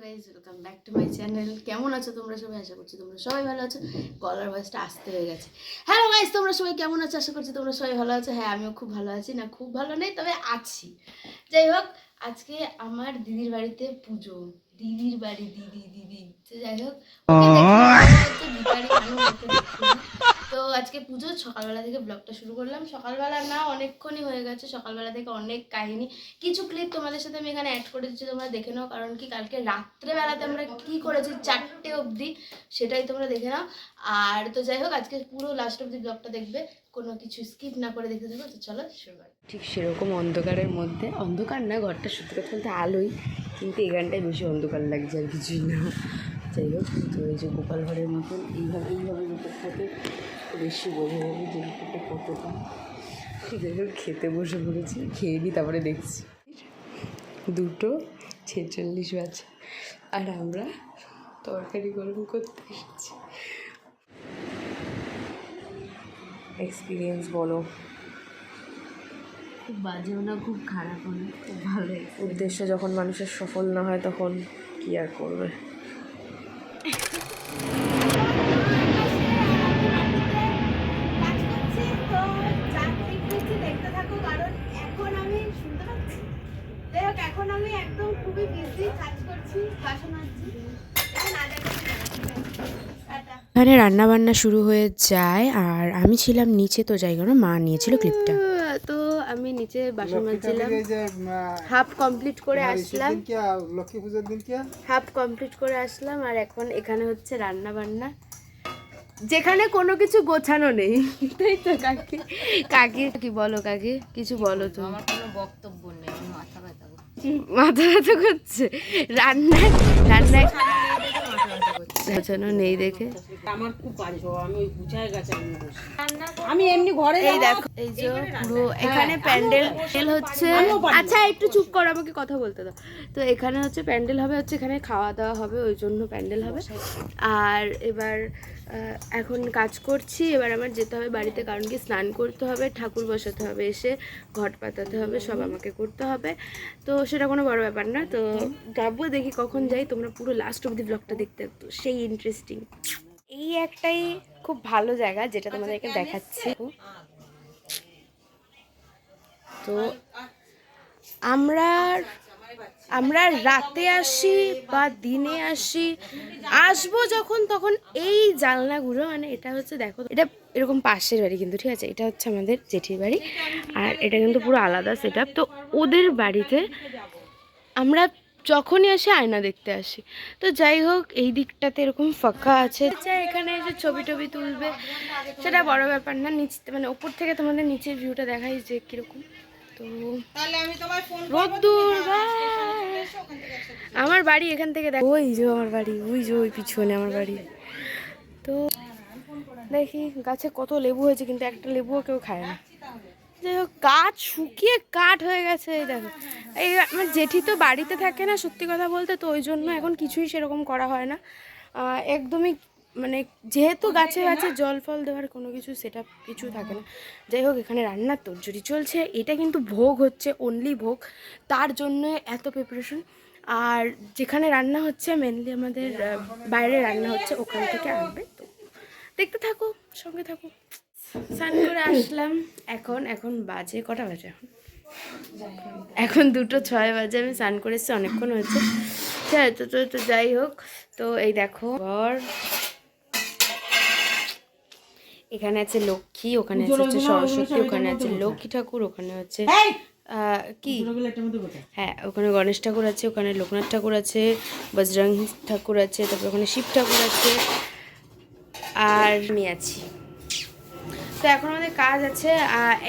Guys, welcome back to my channel. কেমন আছো তোমরা সবাই? আশা করছি তোমরা সবাই ভালো আছো। গলার ভয়েসটা আসতে হয়ে গেছে। হ্যালো গাইজ, তোমরা সবাই কেমন আছো? আশা করছি তোমরা সবাই ভালো আছো। হ্যাঁ, আমিও খুব ভালো আছি, না খুব ভালো নেই, তবে আছি। যাই হোক, আজকে আমার দিদির বাড়িতে পুজো। দিদির বাড়ি, দিদি দিদি তো যাই হোক, তো আজকে পুজো। সকালবেলা থেকে ব্লগটা শুরু করলাম। সকালবেলা না, অনেকক্ষণই হয়ে গেছে। সকালবেলা থেকে অনেক কাহিনী, কিছু ক্লিপ তোমাদের সাথে আমি এখানে অ্যাড করে দিচ্ছি, তোমরা দেখে নাও। কারণ কি, কালকে রাত্রেবেলাতে আমরা কি করেছি 4টে অবধি, সেটাই তোমরা দেখে নাও। আর তো যাই হোক, আজকে পুরো লাস্ট অবধি ব্লগটা দেখবে, কোনো কিছু স্কিপ না করে দেখতে থাকো। তো চলো শুরু করি। ঠিক সেরকম অন্ধকারের মধ্যে, অন্ধকার না, ঘরটা সত্যি কথা বলতে আলোই, কিন্তু এখানটায় বেশি অন্ধকার লাগছে, আর কিছুই না। যাই হোক, তো এই যে গোপাল ঘরের মতন এইভাবে ব্যাপারটাকে বেশি বোঝা যাবে যে ব্যাপারটা কতটা। যাই হোক, খেতে বসে পড়েছি, খেয়ে নিই, তারপরে দেখছি। 2:46 বাজে আর আমরা তরকারি গরম করতে এসেছি। এক্সপিরিয়েন্স বলো? খুব বাজেও না, খুব খারাপও না, খুব ভালো। উদ্দেশ্য যখন মানুষের সফল না হয় তখন কি আর করবে। দেখতে থাকো, কারণ এখন আমি শুনতে পাচ্ছি। যাই হোক, এখন আমি একদম খুবই বিজি কাজ করছি, বাসন মাজছি। এখানে রান্না বান্না শুরু হয়ে যায় আর আমি ছিলাম নিচে, তো যাই কারণ মা নিয়েছিল ক্লিপটা। তো আমি নিচে বাসন মাজছিলাম, হাফ কমপ্লিট করে আসলাম। লক্ষ্মী পূজার দিন হাফ কমপ্লিট করে আসলাম, আর এখন এখানে হচ্ছে রান্না বান্না, যেখানে কোনো কিছু গোছানো নেই, তাই তো? কাকি কাকি কি বলো? কাকি কিছু বলো তো। আমার কোনো বক্তব্য নেই, আমি মাথা ব্যথা করছি। মাথা ব্যথা করছে রান্নায় গোছানো নেই দেখে। আমার খুব বাজে, আমি ওই বুঝায় গেছে আমি এমনি ঘরে। এই দেখো, এই যে পুরো এখানে প্যান্ডেল হচ্ছে। আচ্ছা একটু চুপ করো, আমাকে কথা বলতে দাও। তো এখানে হচ্ছে প্যান্ডেল হবে, হচ্ছে এখানে খাওয়া দাওয়া হবে, ওই জন্য প্যান্ডেল হবে। আর এবার এখন কাজ করছি। এবার আমার যেতে হবে বাড়িতে, কারণ কি স্নান করতে হবে, ঠাকুর বসাতে হবে, এসে ঘট পাতাতে হবে, সব আমাকে করতে হবে। তো সেটা কোনো বড় ব্যাপার না। তো যাবো, দেখি কখন যাই। তোমরা পুরো লাস্ট অবধি ব্লগটা দেখতে থাকতো, সেই ইন্টারেস্টিং। এই একটাই খুব ভালো জায়গা যেটা তোমাদেরকে দেখাচ্ছি। তো আমরা রাতে আসি বা দিনে আসি, আসবো যখন তখন এই জানলাগুলো, মানে এটা হচ্ছে, দেখো এটা এরকম পাশের বাড়ি কিন্তু, ঠিক আছে? এটা হচ্ছে আমাদের জেঠির বাড়ি, আর এটা কিন্তু পুরো আলাদা সেট আপ। তো ওদের বাড়িতে আমরা যখনই আসি আয়না দেখতে আসি। তো যাই হোক, এই দিকটাতে এরকম ফাঁকা আছে, এখানে এসে ছবি টবি তুলবে, সেটা বড় ব্যাপার না। নিচ মানে ওপর থেকে তোমাদের নিচের ভিউটা দেখাই যে কিরকম। তো রোদ্দুর, আমার বাড়ি এখান থেকে দেখো, ওই যে আমার বাড়ি, ওই যে ওই পিছনে আমার বাড়ি। তো দেখি গাছে কত লেবু হয়েছে, কিন্তু একটা লেবুও কেউ খায় না। যাই হোক, গাছ শুকিয়ে কাঠ হয়ে গেছে। এই দেখো, এই আমার জেঠি তো বাড়িতে থাকে না, সত্যি কথা বলতে, তো ওই জন্য এখন কিছুই সেরকম করা হয় না একদমই। মানে যেহেতু গাছে গাছে জল ফল দেওয়ার কোনো কিছু সেটা কিছু থাকে না। যাই হোক, এখানে রান্নার তোড়জোড়ি চলছে। এটা কিন্তু ভোগ হচ্ছে, অনলি ভোগ, তার জন্য এত প্রিপারেশন। আর যেখানে রান্না হচ্ছে মেনলি আমাদের বাইরে রান্না হচ্ছে, ওখান থেকে আনবে। তো দেখতে থাকো, সঙ্গে থাকো। স্নান করে আসলাম। এখন বাজে কটা বাজে? এখন 2:06 বাজে। আমি স্নান করে এসেছি, অনেকক্ষণ হয়েছে। তো যাই হোক, তো এই দেখো ঘর, এখানে আছে লক্ষ্মী, ওখানে আছে সরস্বতী, ওখানে আছে লক্ষ্মী ঠাকুর, ওখানে হচ্ছে কি, হ্যাঁ ওখানে গণেশ ঠাকুর আছে, ওখানে লোকনাথ ঠাকুর আছে, বজরং ঠাকুর আছে, তারপর ওখানে শিব ঠাকুর আছে, আর আমি আছি। তো এখন আমাদের কাজ আছে।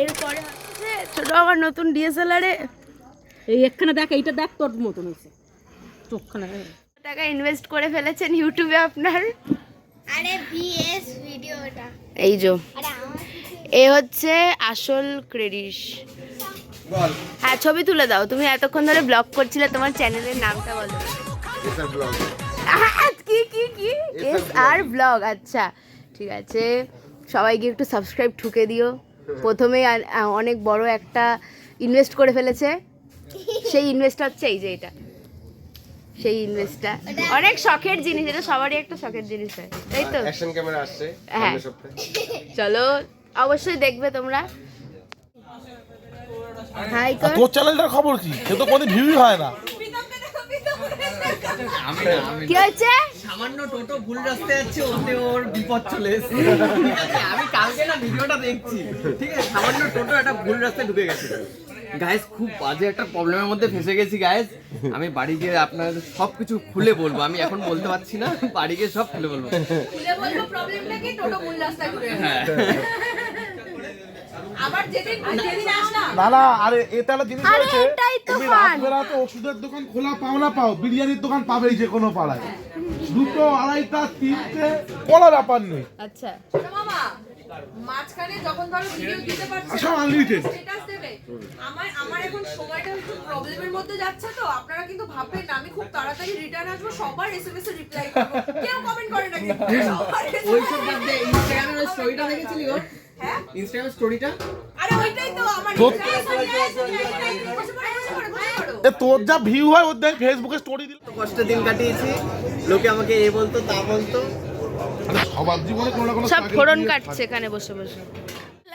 এরপরে হচ্ছে ছোটো আমার নতুন ডিএসএলআরে এই একখানে দেখ, এইটা দেখ, তোর মতন হয়েছে চোখখানা। টাকা ইনভেস্ট করে ফেলেছেন ইউটিউবে আপনার। আরে ভিএস ভিডিওটা এই যে, এ হচ্ছে আসল ক্রেডিট। হ্যাঁ, ছবি তুলে দাও। তুমি এতক্ষণ ধরে ব্লগ করছিলে, তোমার চ্যানেলের নামটা বলো। কি কি কি এস আর ব্লগ? আচ্ছা ঠিক আছে, সবাইকে একটু সাবস্ক্রাইব ঠুকে দিও। প্রথমেই অনেক বড় একটা ইনভেস্ট করে ফেলেছে, সেই ইনভেস্ট হচ্ছে এই যে এটা। সেই ইনভেস্টটা অনেক শখের জিনিস, এটা সবারই একটা শখের জিনিস হয়, তাই তো? অ্যাকশন ক্যামেরা আসছে হ্যাঁ। সামনের সপ্তাহে। চলো অবশ্যই দেখবে তোমরা। হাই আর তোর চ্যানেলটার খবর কি? সে তো কোনো ভিউই হয় না। কি হয়েছে? সামান্য টোটো ভুল রাস্তায় যাচ্ছে, ওতে ওর বিপদ চলে এসেছে। ঠিক আছে, আমি কালকে না ভিডিওটা দেখছি, ঠিক আছে, সামান্য টোটো একটা ভুল রাস্তায় ঢুকে গেছে। গাইস খুব বাজে একটা প্রবলেমের মধ্যে ফেসে গেছি গাইস। আমি বাড়ি গিয়ে আপনাদের সবকিছু খুলে বলবো, আমি এখন বলতে পারছি না, বাড়ি গিয়ে সব খুলে বলবো। প্রবলেমটা কি টোটো ভুল রাস্তায় ঘুরে হ্যাঁ আবার যেদিন আসলাম না না, আরে এটা একটা জিনিস আরে হচ্ছে, এটাই তো তুমি fun। রাত বেরাতে ওষুধের দোকান খোলা পাও না পাও, বিরিয়ানির দোকান পাবেই যে কোনো পাড়ায়। 2টো 2:30টা 3টে কোনো ব্যাপার নেই, আচ্ছা শোনো মামা, মাঝখানে যখন ধরো ভিডিও দিতে পারছে সব আনলিমিটেড। স্ট্যাটাস দেবে, আমার এখন সময়টা একটু প্রবলেমের মধ্যে যাচ্ছে, তো আপনারা কিন্তু ভাববেন না আমি খুব তাড়াতাড়ি রিটার্ন আসবো, সবার এসএমএস এ রিপ্লাই করব, কেউ কমেন্ট করে না কিন্তু সবার ওইসব বাদ দে, ইনস্টাগ্রামের স্টোরিটা দেখেছিলি ওর? হ্যাঁ ইনস্টাগ্রামের স্টোরিটা আরে ওইটাই তো আমার তো- বসে পড়ো। এ তোর যা ভিউ হয় ওর দেখ ফেসবুকে স্টোরি দিলে। কষ্টের দিন কাটিয়েছি, লোকে আমাকে এ বলতো তা বলতো। আরে সবার জীবনে কোনো না কোনো সব struggle ফোড়ন period কাটছে এখানে বসে বসে।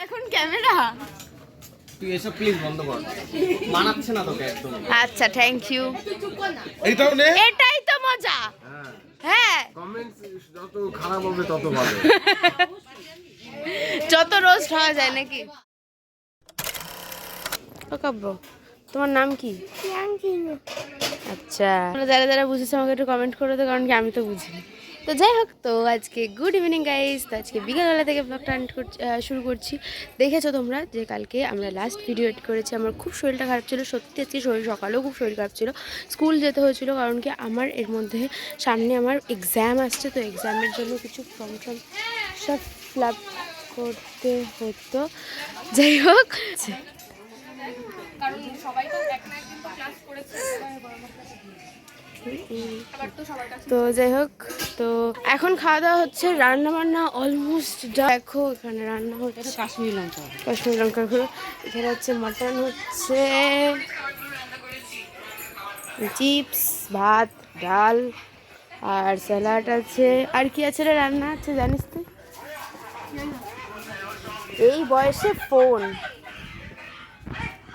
এখন ক্যামেরা, তুই এসব প্লিজ বন্ধ কর, মানাচ্ছে না তোকে একদম। আচ্ছা থ্যাংক ইউ। থাকে। এইটাও নে। এটাই তো মজা। হ্যাঁ কমেন্টস যত খারাপ হবে তত ভালো। যত রোস্ট হওয়া যায় নাকি। ও কাব্য, তোমার নাম কি? আচ্ছা, তোমরা যারা যারা বুঝেছো আমাকে একটু কমেন্ট করে দাও, কারণ কি আমি তো বুঝিনি। তো যাই হোক, তো আজকে গুড ইভিনিং গাইস। তো আজকে বিকালবেলা থেকে ব্লগটা শুরু করছি। দেখেছো তোমরা যে কালকে আমরা লাস্ট ভিডিও এডিট করেছি। আমার খুব শরীরটা খারাপ ছিল, সত্যি আজকে সকালেও খুব শরীর খারাপ ছিল, স্কুল যেতে হয়েছিল, কারণ কি আমার এর মধ্যে সামনে আমার এক্সাম আসছে। তো এক্সামের জন্য কিছু ফর্ম সব ফিল আপ করতে হতো। যাই হোক, তো যাই হোক, তো এখন খাওয়া দাওয়া হচ্ছে, রান্না বান্না অলমোস্ট দেখো এখানে রান্না হচ্ছে কাশ্মীরি লঙ্কা কাশ্মীর লঙ্কার গুঁড়ো, এখানে হচ্ছে মাটন, হচ্ছে চিপস, ভাত, ডাল আর স্যালাড আছে। আর কি আছে রে রান্না আছে জানিস তুই? এই বয়সে ফোন,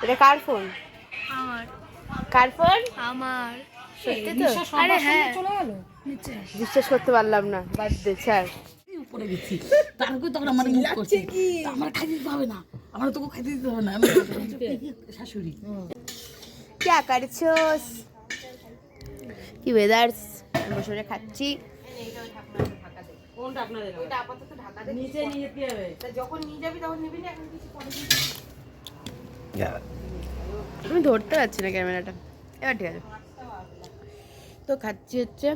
এটা কার ফোন? আমার কার ফোন? আমার সত্যি তো? আরে হ্যাঁ বিশ্বাস করতে পারলাম না, বাদ দে ছাড়। উপরে গেছি, তারপরে তখন আমার মুখ করছে আমার খাইতে দিতে হবে না, আমার তোকে খাইতে দিতে হবে না, শাশুড়ি क्या করছোস? কি ওয়েদার্স, বসে খাচ্ছি। কোনটা আপনাদের? ওইটা আপাতত ঢাকা দে, নিচে নিয়ে যেতে হবে, যখন নিয়ে যাবি তখন নিবি না, এখন কিছু পরে দিবি। আমি ধরতে পারছি না ক্যামেরাটা, এবার ঠিক আছে। তো খাচ্ছি হচ্ছে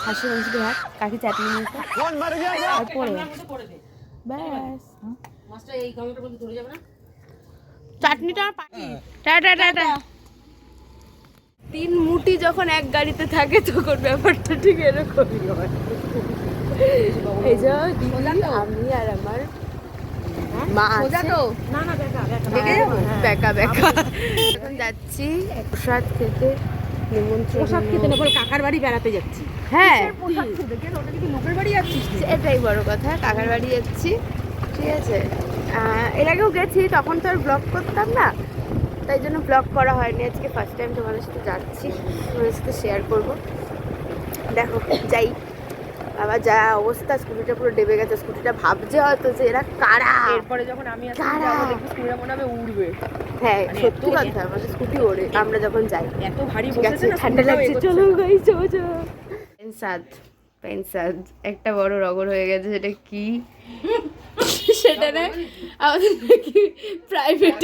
হাসি মাংস দিয়ে ভাত, কাকি চাটনি নিয়েছে, আর পরে ব্যাস মাছটা এই গামলাটার মধ্যে ধরে যাবে না? চাটনিটা আর পানি। Tata tata. 3 মুঠি যখন এক গাড়িতে থাকে তখন ব্যাপারটা ঠিক এরকমই হয়। এই যে দিদি, আমি আর আমার মা আছে। না না বেকা বেকা। এখন যাচ্ছি প্রসাদ খেতে, নিমন্ত্রণ। পোশাক খেতে না, বলে কাকার বাড়ি বেড়াতে যাচ্ছি। হ্যাঁ পোশাক খেতে কেন, ওটা কি লোকের বাড়ি যাচ্ছিস? এটাই বড় কথা, কাকার বাড়ি যাচ্ছি, ঠিক আছে। এর আগেও গেছি, তখন তো আর ব্লগ করতাম না, তাই জন্য ব্লগ করা হয়নি। আজকে ফার্স্ট টাইম তোমাদের সাথে যাচ্ছি, তোমাদের সাথে শেয়ার করবো। দেখো যাই, আবার যা অবস্থা, স্কুটিটা পুরো ডেবে গেছে। স্কুটিটা ভাবছে হয়তো যে এরা কারা, এরপরে যখন আমি আসবো কারা? দেখবি স্কুলে মনে হবে উড়বে, হ্যাঁ মানে সত্যি এত- কথা, আমাদের স্কুটি ওড়ে আমরা যখন যাই। এত ভারী ঠিক আছে, বসেছে না, ঠান্ডা স্কুলটাও লাগছে, এগোচ্ছে চলো না। গাই চলো চলো। পেনসাদ একটা বড় রগর হয়ে গেছে, সেটা কি সেটা না, আমাদের নাকি প্রাইভেট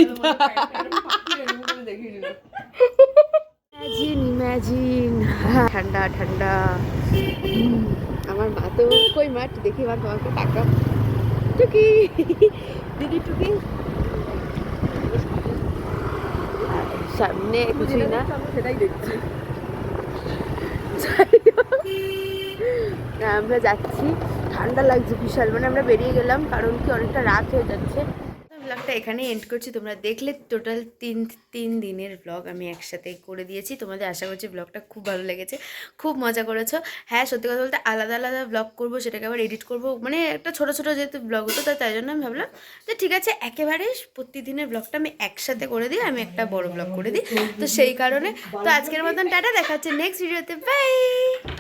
ইমাজিন ঠান্ডা ঠান্ডা। আমার মা তো কই মাঠ দেখি, মা তোমাকে টাকা টুকি দিদি টুকি, আর সামনে কিছুই না। সেটাই দেখছি। না, আমরা যাচ্ছি, ঠান্ডা লাগছে বিশাল, মানে আমরা বেরিয়ে গেলাম, কারণ কি অনেকটা রাত হয়ে যাচ্ছে। ব্লগটা ব্লগটা এখানেই এন্ড করছি। তোমরা দেখলে টোটাল তিন দিনের ব্লগ আমি একসাথে করে দিয়েছি। তোমাদের আশা করছি ব্লগটা খুব ভালো লেগেছে, খুব মজা করেছো। হ্যাঁ, সত্যি কথা বলতে আলাদা আলাদা ব্লগ করবো, সেটাকে আবার এডিট করবো, মানে একটা ছোটো ছোটো যেহেতু ব্লগ হতো, তাই জন্য আমি ভাবলাম যে ঠিক আছে একেবারে প্রতিদিনের ব্লগটা আমি একসাথে করে দিই, আমি একটা বড় ব্লগ করে দিই। তো সেই কারণে তো আজকের মতন টাটা, দেখা হচ্ছে নেক্সট ভিডিওতে, বাই।